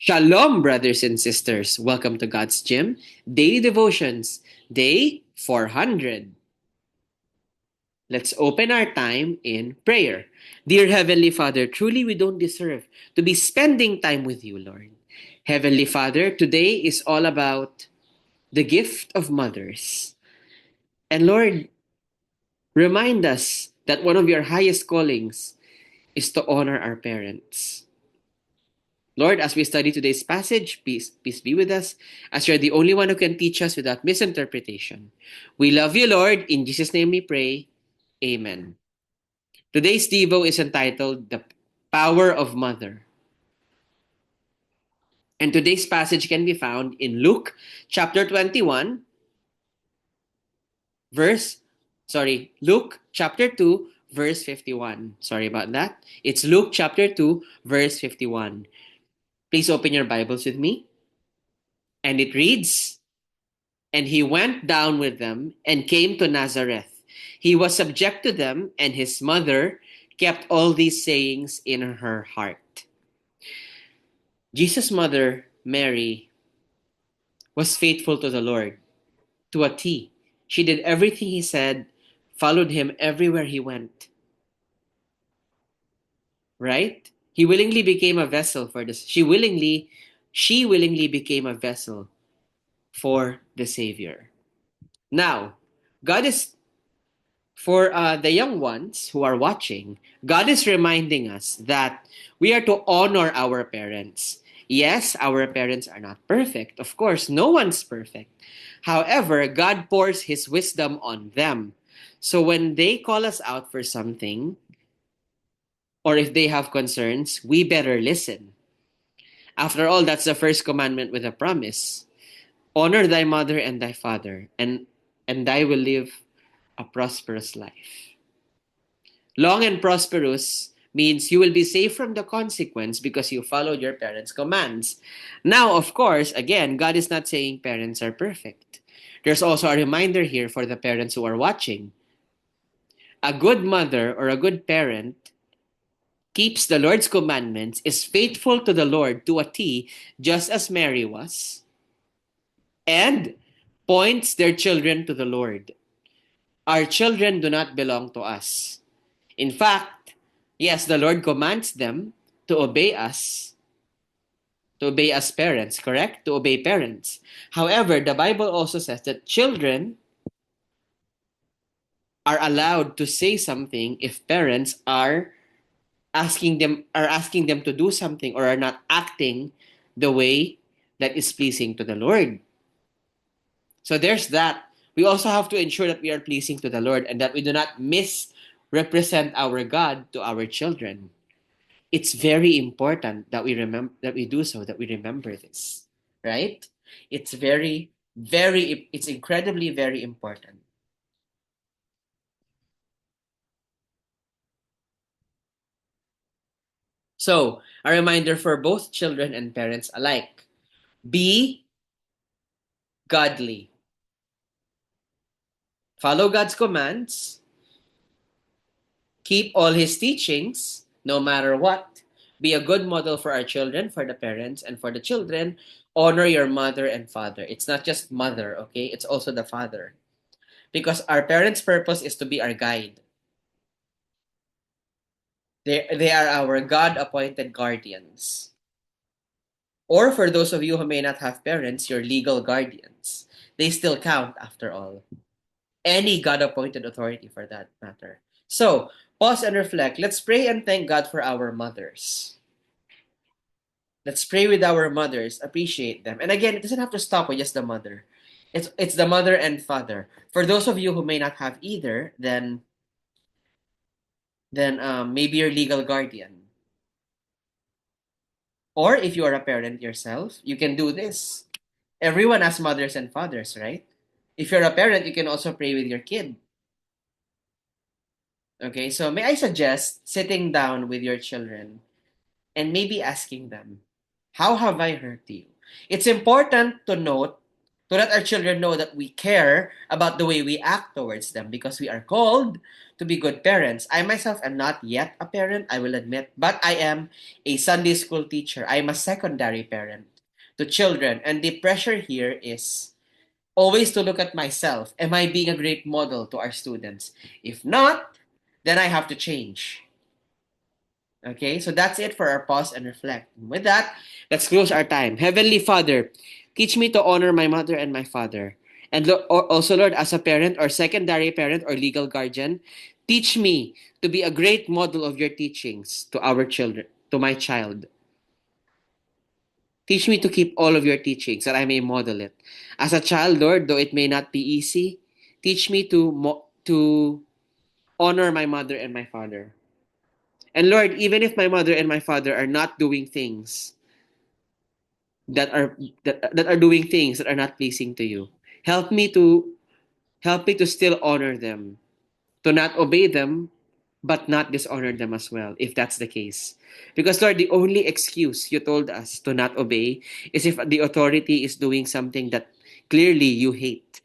Shalom, brothers and sisters. Welcome to God's Gym Daily Devotions, day 400. Let's open our time in prayer. Dear Heavenly Father, truly we don't deserve to be spending time with you, Lord. Heavenly Father, today is all about the gift of mothers. And Lord, remind us that one of your highest callings is to honor our parents. Lord, as we study today's passage, peace be with us, as you're the only one who can teach us without misinterpretation. We love you, Lord. In Jesus' name we pray. Amen. Today's Devo is entitled The Power of Mother. And today's passage can be found in Luke chapter 21, Luke chapter 2, verse 51. Sorry about that. It's Luke chapter 2, verse 51. Please open your Bibles with me. And it reads, "And he went down with them and came to Nazareth. He was subject to them, and his mother kept all these sayings in her heart." Jesus' mother, Mary, was faithful to the Lord to a T. She did everything he said, followed him everywhere he went. Right? He willingly became a vessel for this. She willingly became a vessel for the Savior. Now, God is For the young ones who are watching, God is reminding us that we are to honor our parents. Yes, our parents are not perfect. Of course, no one's perfect. However, God pours His wisdom on them. So when they call us out for something, or if they have concerns, we better listen. After all, that's the first commandment with a promise. Honor thy mother and thy father, and thy will live a prosperous life. Long and prosperous means you will be safe from the consequence because you followed your parents' commands. Now, of course, again, God is not saying parents are perfect. There's also a reminder here for the parents who are watching. A good mother or a good parent keeps the Lord's commandments, is faithful to the Lord to a T, just as Mary was, and points their children to the Lord. Our children do not belong to us. In fact, yes, the Lord commands them to obey us, to obey as parents, correct? To obey parents. However, the Bible also says that children are allowed to say something if parents are asking them to do something or are not acting the way that is pleasing to the Lord. So there's that. We also have to ensure that we are pleasing to the Lord and that we do not misrepresent our God to our children. It's very important that we remember that we do so, that we remember this, right? It's it's incredibly very important. So, a reminder for both children and parents alike: be godly, follow God's commands, keep all His teachings, no matter what. Be a good model for our children, for the parents, and for the children. Honor your mother and father. It's not just mother, okay? It's also the father. Because our parents' purpose is to be our guide. They are our God-appointed guardians. Or for those of you who may not have parents, your legal guardians. They still count after all. Any God-appointed authority for that matter. So, pause and reflect. Let's pray and thank God for our mothers. Let's pray with our mothers, appreciate them. And again, it doesn't have to stop with just the mother. It's the mother and father. For those of you who may not have either, then maybe your legal guardian. Or if you are a parent yourself, you can do this. Everyone has mothers and fathers, right? If you're a parent, you can also pray with your kid. Okay, so may I suggest sitting down with your children and maybe asking them, how have I hurt you? It's important to to let our children know that we care about the way we act towards them because we are called to be good parents. I myself am not yet a parent, I will admit, but I am a Sunday school teacher. I am a secondary parent to children, and the pressure here is always to look at myself. Am I being a great model to our students? If not, then I have to change. Okay, so that's it for our pause and reflect. With that, let's close our time. Heavenly Father, teach me to honor my mother and my father. And also, Lord, as a parent or secondary parent or legal guardian, teach me to be a great model of your teachings to our children, to my child. Teach me to keep all of your teachings that I may model it. As a child, Lord, though it may not be easy, teach me to honor my mother and my father. And Lord, even if my mother and my father are not doing things that are that are doing things that are not pleasing to you, help me to still honor them, to not obey them, but not dishonor them as well, if that's the case. Because Lord, the only excuse you told us to not obey is if the authority is doing something that clearly you hate.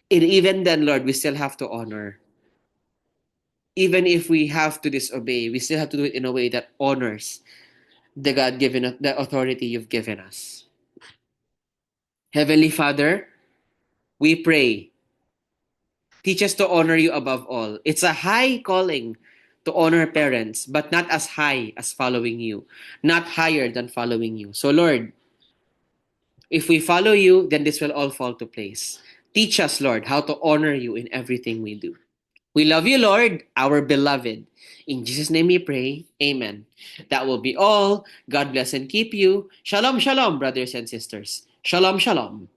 And even then, Lord, we still have to honor. Even if we have to disobey, we still have to do it in a way that honors the God given the authority you've given us. Heavenly Father, we pray, teach us to honor you above all. It's a high calling to honor parents, but not as high as following you, not higher than following you. So, Lord, if we follow you, then this will all fall to place. Teach us, Lord, how to honor you in everything we do. We love you, Lord, our beloved. In Jesus' name we pray. Amen. That will be all. God bless and keep you. Shalom, shalom, brothers and sisters. Shalom, shalom.